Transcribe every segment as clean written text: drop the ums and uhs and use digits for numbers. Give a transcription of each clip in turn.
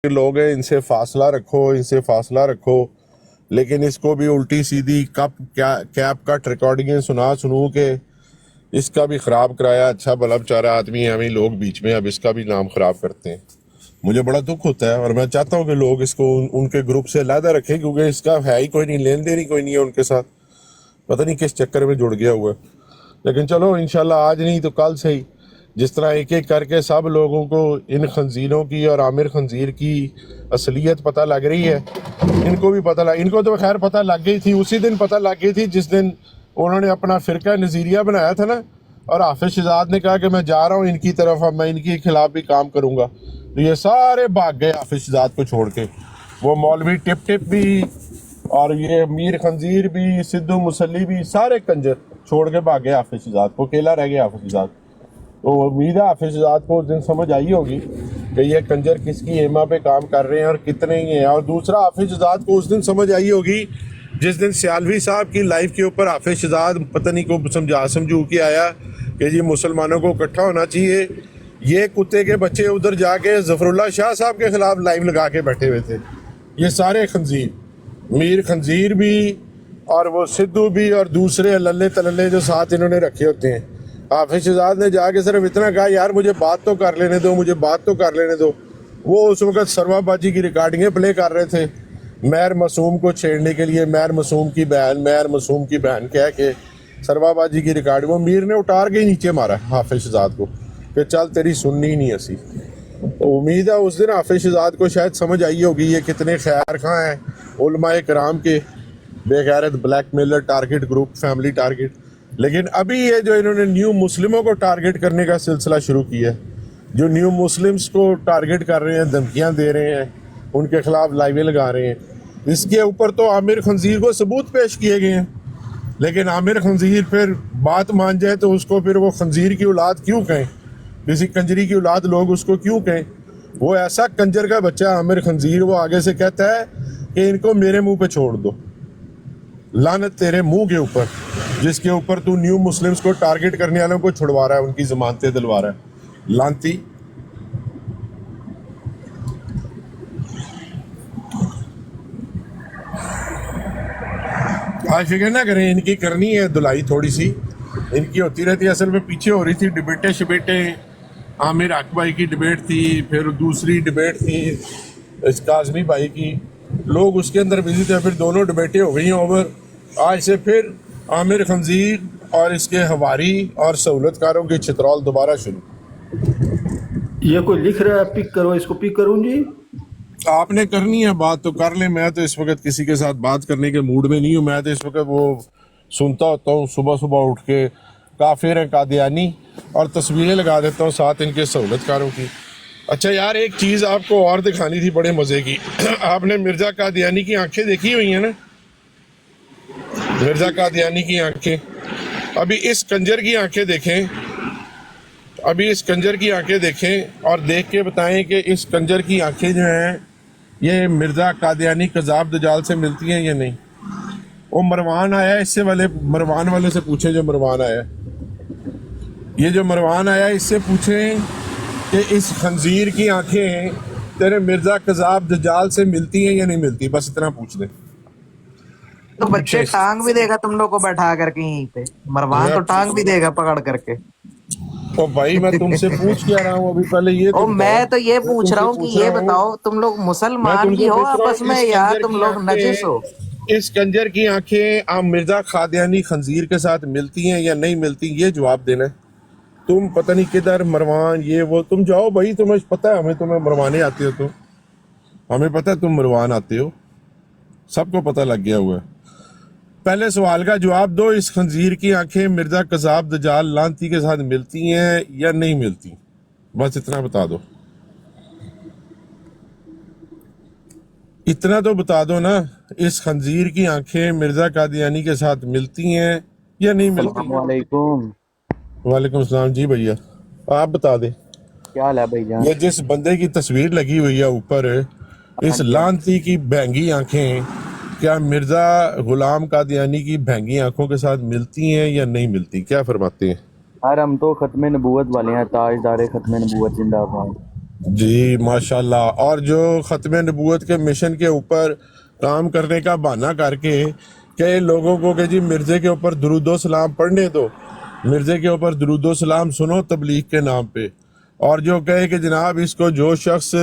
लोग हैं, इनसे फासला रखो, इनसे फासला रखो। लेकिन इसको भी उल्टी सीधी कप क्या कैप कट रिकॉर्डिंगें सुनू के इसका भी ख़राब कराया। अच्छा भला बेचारा आदमी है, हमें लोग बीच में अब इसका भी नाम ख़राब करते हैं। मुझे बड़ा दुख होता है और मैं चाहता हूँ कि लोग इसको उनके ग्रुप से अलहदा रखें, क्योंकि इसका है ही कोई नहीं, लेन देन ही कोई नहीं है उनके साथ। पता नहीं किस चक्कर में जुड़ गया हुआ है। लेकिन चलो इंशाल्लाह आज नहीं तो कल से ही जिस तरह एक एक करके सब लोगों को इन खंजीरों की और आमिर खंजीर की असलियत पता लग रही है, इनको भी पता लग, इनको तो खैर पता लग गई थी, उसी दिन पता लग गई थी जिस दिन उन्होंने अपना फ़िरका नज़ीरिया बनाया था ना, और हाफिज़ शहजाद ने कहा कि मैं जा रहा हूँ इनकी तरफ, अब मैं इनके खिलाफ भी काम करूँगा। तो ये सारे भाग गए हाफिज़ शहजाद को छोड़ के, वो मौलवी टिप टिप भी और ये मीर खंजीर भी, सिद्धू मुसल्ली भी, सारे कंजर छोड़ के भाग गए हाफिज़ शहजाद को, अकेला रह गया हाफिज़ शहजाद। तो उम्मीद है हाफिज़ शहजाद को उस दिन समझ आई होगी कि ये कंजर किसकी हेमा पे काम कर रहे हैं और कितने ही हैं। और दूसरा, हाफिज़ शहजाद को उस दिन समझ आई होगी जिस दिन सियालवी साहब की लाइफ के ऊपर हाफिज़ शहजाद पता नहीं को समझू के आया कि जी मुसलमानों को इकट्ठा होना चाहिए। ये कुत्ते के बच्चे उधर जाके ज़फ़रुल्लाह शाह साहब के ख़िलाफ़ लाइव लगा के बैठे हुए थे। ये सारे खंजीर, मीर खंजीर भी और वो सिद्धू भी और दूसरे लल्ले तलल्ले जो साथ इन्होंने रखे होते हैं। हाफिज़ शहजाद ने जाके सिर्फ इतना कहा, यार मुझे बात तो कर लेने दो, मुझे बात तो कर लेने दो। वो उस वक़्त सरवाबाजी की रिकॉर्डिंगें प्ले कर रहे थे मैर मासूम को छेड़ने के लिए, मैर मासूम की बहन कह के सरवाबाजी की रिकॉर्डिंग, वो मीर ने उतार के ही नीचे मारा हाफिज़ शहजाद को कि चल तेरी सुननी ही नहीं असी। तो उम्मीद है उस दिन हाफिज़ शहजाद को शायद समझ आई होगी ये कितने खैर खां हैं उलमाए कराम के, बेगैरत blackmailer, target group, family target. लेकिन अभी ये जो इन्होंने न्यू मुस्लिमों को टारगेट करने का सिलसिला शुरू किया है, जो न्यू मुस्लिम्स को टारगेट कर रहे हैं, धमकियां दे रहे हैं, उनके खिलाफ लाइवें लगा रहे हैं, इसके ऊपर तो आमिर खंजीर को सबूत पेश किए गए हैं। लेकिन आमिर खंजीर फिर बात मान जाए तो उसको फिर वो खंजीर की औलाद क्यों कहें, किसी कंजरी की औलाद लोग उसको क्यों कहें। वो ऐसा कंजर का बच्चा आमिर खंजीर, वो आगे से कहता है कि इनको मेरे मुंह पे छोड़ दो, लानत तेरे मुंह के ऊपर जिसके ऊपर तू न्यू मुस्लिम्स को टारगेट करने वालों को छुड़वा रहा है, उनकी जमानतें दिलवा रहा है, लानती। आज फिक्र ना करें, इनकी करनी है धुलाई थोड़ी सी, इनकी होती रहती है। असल में पीछे हो रही थी डिबेटें शिबेटें, आमिर हक भाई की डिबेट थी, फिर दूसरी डिबेट थी इस काज़मी भाई की, लोग उसके अंदर बिजी थे, फिर दोनों डिबेटें हो गई ओवर। आज से फिर आमिर खंजीर और इसके हवारी और सहूलतकारों की चित्रौल दोबारा शुरू। ये कोई लिख रहा है, पिक करो, इसको पिक करूं जी। आपने करनी है बात तो कर ले, मैं तो इस वक्त किसी के साथ बात करने के मूड में नहीं हूँ। मैं तो इस वक्त वो सुनता होता हूँ सुबह सुबह उठ के काफिर हैं कादियानी, और तस्वीरें लगा देता हूँ साथ इनके सहूलतकारों की। अच्छा यार, एक चीज़ आपको और दिखानी थी बड़े मज़े की। आपने मिर्ज़ा कादियानी की आंखें देखी हुई हैं ना, मिर्ज़ा कादियानी की आंखें। अभी इस कंजर की आंखें देखें, अभी इस कंजर की आंखें देखें और देख के बताएं कि इस कंजर की आंखें जो हैं ये मिर्ज़ा कादियानी कज़ाब दजाल से मिलती हैं या नहीं। वो मरवान आया, इससे वाले मरवान वाले से पूछें जो मरवान आया, ये जो मरवान आया इससे पूछें कि इस खंजीर की आंखें तेरे मिर्ज़ा कज़ाब दजाल से मिलती हैं या नहीं मिलती, बस इतना पूछ दे। तो बच्चे टांग भी देगा तुम लोग को बैठा करके यहीं पे, मरवान तो टांग भी देगा पकड़ करके। तो भाई मैं तुमसे पूछ क्या रहा हूँ अभी, पहले ये ओ मैं तो ये पूछ रहा हूँ कि ये बताओ तुम लोग मुसलमान भी हो आपस में या तुम लोग नजिस हो। इस कंजर की आंखें आप मिर्जा कादियानी खंजीर के साथ मिलती हैं या नहीं मिलती, ये जवाब देना है। तुम पता नहीं किधर मरवान ये वो, तुम जाओ भाई, तुम्हें पता है, हमें तुम्हें मरवाने आते हो, तो हमें पता है तुम मरवान आते हो, सबको पता लग गया हुआ है। पहले सवाल का जवाब दो, इस खंजीर की आंखें मिर्जा कज़ाब दजाल लानती के साथ मिलती हैं या नहीं मिलती, बस इतना बता दो, इतना तो बता दो ना। इस खंजीर की आंखें मिर्जा कादियानी के साथ मिलती हैं या नहीं मिलती। वालेकुम सलाम जी भैया, आप बता दें क्या हाल है भैया। ये जिस बंदे की तस्वीर लगी हुई है ऊपर, इस लानती की भैंगी आंखें क्या मिर्जा गुलाम कादियानी की भैंगी आंखों के साथ मिलती हैं या नहीं मिलती, क्या फरमाते हैं। यार हम तो खत्म नबूवत वाले हैं, ताजदार खत्म नबूवत जिंदाबाद। जी माशाल्लाह। और जो ख़त्म नबूवत के मिशन के ऊपर काम करने का बहाना करके कई लोगों को कि जी मिर्ज़े के ऊपर दुरूदो सलाम पढ़ने दो, मिर्ज़े के ऊपर दुरूदो सलाम सुनो तबलीग के नाम पे, और जो कहे कि जनाब इसको जो शख्स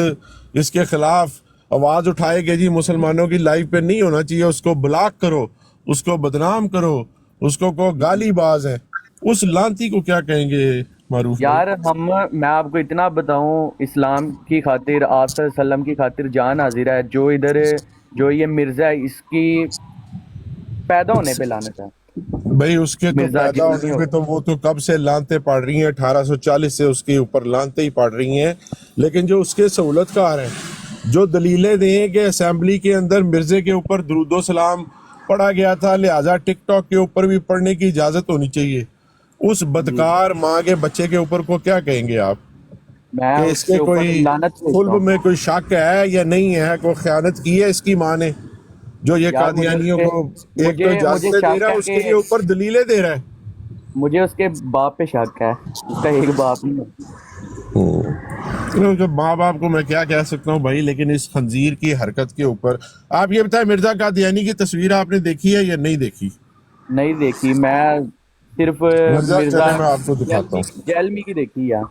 इसके खिलाफ आवाज़ उठाए कि जी मुसलमानों की लाइफ पे नहीं होना चाहिए उसको ब्लॉक करो, उसको बदनाम करो, उसको को गाली बाज है, उस लांती को क्या कहेंगे मारूफ भाई? यार हम मैं आपको इतना बताऊं, इस्लाम की खातिर, आप सल्लल्लाहु अलैहि वसल्लम की खातिर जान हाजिर है। जो इधर जो ये मिर्जा है, इसकी पैदा होने पे लानत है। भाई उसके तो मिर्जा पैदा जितनी होने हो, पे तो वो तो कब से लानते पड़ रही हैं, 1840 से उसके ऊपर लानते ही पड़ रही हैं। लेकिन जो उसके सहूलतकार हैं जो दलीलें दें कि असेंबली के अंदर मिर्जे के ऊपर दुरूदो सलाम पढ़ा गया था, लिहाजा टिकटॉक के ऊपर भी पढ़ने की इजाजत होनी चाहिए, उस जी बदकार माँ के बच्चे के ऊपर को क्या कहेंगे आप? मैं कि इसके उसके ऊपर कोई लानत भेजता खुल्ब हूँ। में कोई शक है या नहीं है, कोई खयानत की है इसकी माँ ने, जो ये यार मुझे कादियानियों उसके को एक तो मुझे मुझे इजाजतें दे शक रहा है, है उसके लिए कि ऊपर दलीलें दे रहा है। मुझे उसके बाप पे शक है। उसका एक बाप नहीं है। तो माँ बाप को मैं क्या कह सकता हूँ भाई, लेकिन इस खंजीर की हरकत के ऊपर आप ये बताएं, मिर्जा कादियानी की तस्वीर आपने देखी है या नहीं देखी? नहीं देखी, मैं सिर्फ मिर्जा मिर्जा चले मैं आपको दिखाता जैलमी हूँ। जैलमी की देखी है।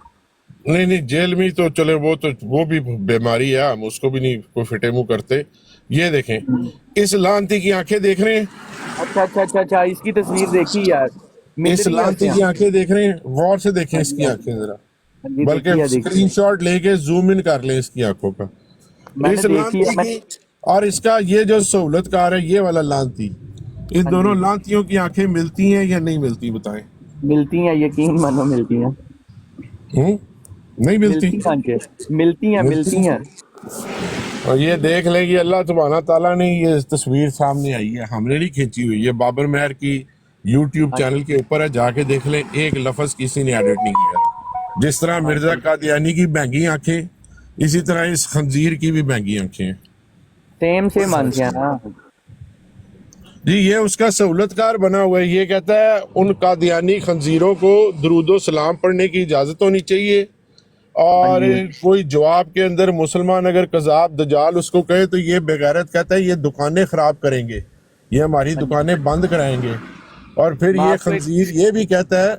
नहीं नहीं, जेल में तो चले, वो भी बीमारी है, हम उसको भी नहीं कोई फिटे मुंह करते। ये देखें, हम्म। इस लानती की आंखें देख रहे हैं, अच्छा अच्छा अच्छा अच्छा, इसकी तस्वीर देखी यार। मिल इस रही है उससे लानती की आंखें। आंखें देख रहे हैं, गौर से देखें हाँ जी इसकी हाँ जी आंखें जरा, हाँ जी, बल्कि देखी है। स्क्रीनशॉट लेके जूम इन कर लें इसकी आंखों का, मैंने इस देखी है। लानती मैं की और इसका ये जो सहूलतकार है ये वाला लानती, इन हाँ दोनों जी, लानतियों की आंखें मिलती हैं या नहीं मिलती बताएं? मिलती हैं, यकीन मानो मिलती हैं। हम्म, नहीं मिलती? मिलती हैं आंखें, मिलती हैं मिलती मिलती हैं। हैं। और ये देख लें कि अल्लाह सुब्हाना ताला ने ये तस्वीर सामने आई है, हमने नहीं खींची हुई, ये बाबर मेहर की यूट्यूब हाँ चैनल जी के ऊपर है, जाके देख लें, एक लफ्ज किसी ने एडिट नहीं किया। जिस तरह मिर्जा माशाल्लाह, कादियानी की बैंगी आंखें, इसी तरह इस खंजीर की भी बैंगी आंखें हैं। सेम सेम आंखें हैं ना। जी ये उसका सहूलतकार बना हुआ है, ये कहता है उन कादियानी खंजीरों को दरूदो सलाम पढ़ने की इजाजत होनी चाहिए, हाँ और जी कोई जवाब के अंदर मुसलमान अगर कजाब दजाल उसको कहे तो ये बेगैरत कहता है ये दुकानें खराब करेंगे, ये हमारी हाँ जी। दुकानें बंद कराएंगे। और फिर मैं ये आपको एक खंजीर ये भी कहता है,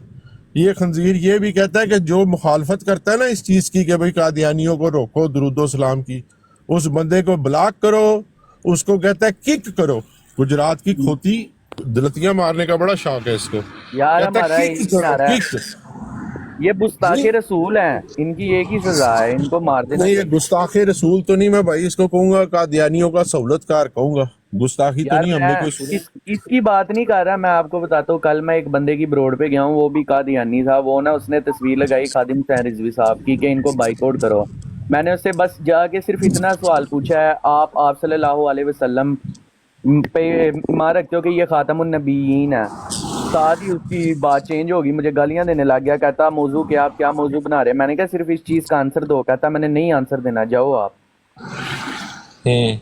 ये खंजीर ये भी कहता है कि जो मुखालफत करता है ना इस चीज़ की कि भाई कादियानियों को रोको दुरूदो सलाम की, उस बंदे को ब्लॉक करो, उसको कहता है किक करो। गुजरात की खोती दलतियां मारने का बड़ा शौक है इसको, यार कहता है हमारा किक एक ही करो नारा है, किक। ये जी गुस्ताखे रसूल हैं, इनकी एक ही सजा है, इनको मार देना नहीं, ये चाहिए। गुस्ताखे रसूल तो नहीं, मैं भाई इसको कहूंगा कादियानियों का सहूलतकार कहूंगा, गुस्ताखी तो यार नहीं हमने कोई मैं सुनी। इसकी बात नहीं कर रहा, मैं आपको बताता हूँ। कल मैं एक बंदे की ब्रोड पे गया हूँ, वो भी कादियानी था। वो ना, उसने तस्वीर लगाई खादिम हुसैन रिजवी साहब की कि इनको बाइकआउट करो। मैंने उससे बस जाके सिर्फ इतना सवाल पूछा है, आप सल्लल्लाहु अलैहि वसल्लम पे ईमान रखते हो कि ये खातमुन नबीयीन है? साथ ही उसकी बात चेंज होगी, मुझे गालियां देने लग गया। कहता मौजू क्या, आप क्या मौजू बना रहे हैं? मैंने कहा सिर्फ इस चीज का आंसर दो। कहता मैंने नहीं आंसर देना, जाओ आप। हम्म।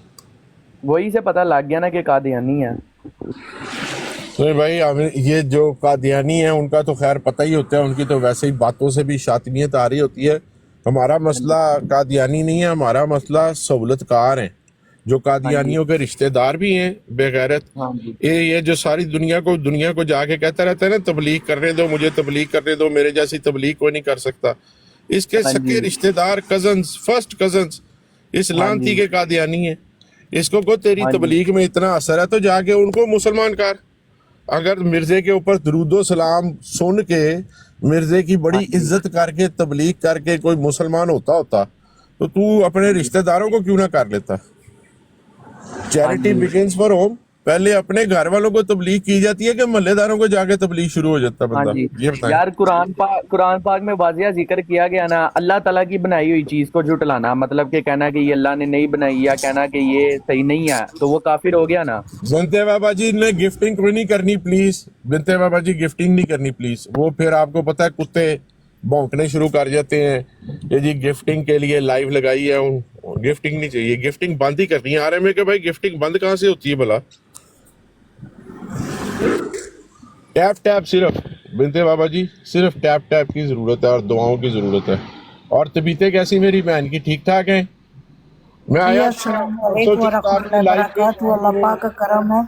वही से पता लग गया ना कि कादियानी है। नहीं भाई, हमें ये जो कादियानी है उनका तो खैर पता ही होता है, उनकी तो वैसे ही बातों से भी शातिनियत आ रही होती है। हमारा हाँ जी मसला कादियानी नहीं है, हमारा मसला सहूलतकार है, जो हाँ जी कादियानियों के रिश्तेदार भी हैं बेगैरत। हाँ जी ये जो सारी दुनिया को जाके कहता रहता है ना तबलीग करने दो, मुझे तबलीग करने दो, मेरे जैसी तबलीग कोई नहीं कर सकता। इसके हाँ सके जी रिश्तेदार कजन्स, फर्स्ट कजन्स इस हाँ लानती जी के कादियानी है। इसको को तेरी हाँ जी तबलीग में इतना असर है तो जाके उनको मुसलमान कर। अगर मिर्जे के ऊपर दरूदो सलाम सुन के मिर्जे की बड़ी हाँ जी इज्जत करके तबलीग करके कोई मुसलमान होता होता तो तू अपने हाँ जी रिश्तेदारों को क्यों ना कर लेता? हाँ चैरिटी जी बिगिंस फॉर होम। पहले अपने घर वालों को तबलीग की जाती है कि मोहल्लेदारों को जाके तबलीग शुरू हो जाता हाँ बंदा? जी। ये बताएं। यार कुरान पाक में वाजिया जिक्र किया गया ना, अल्लाह ताला की बनाई हुई चीज को झुटलाना, मतलब कि कहना कि ये अल्लाह ने नहीं बनाई, या कहना कि ये सही नहीं है, तो वो काफिर हो गया ना। बनते बाबा जी ने गिफ्टिंग क्यों नहीं करनी प्लीज? बनते बाबा जी गिफ्टिंग नहीं करनी प्लीज। वो फिर आपको पता है कुत्ते भौंकने शुरू कर जाते हैं, ये जी गिफ्टिंग के लिए लाइव लगाई है, गिफ्टिंग नहीं चाहिए, गिफ्टिंग बंद ही करनी है। आ रहे में कि भाई गिफ्टिंग बंद कहाँ से होती है भला? टैप टैप सिर्फ, बिनते बाबा जी सिर्फ टैप टैप की जरूरत है और दुआओं की जरूरत है, और तबीयतें कैसी मेरी बहन की, ठीक ठाक हैं? मैं जी आया अस्सलाम वालेकुम व रहमतुल्लाहि व लाइफ बरकातहू। अल्लाह पाक का करम है।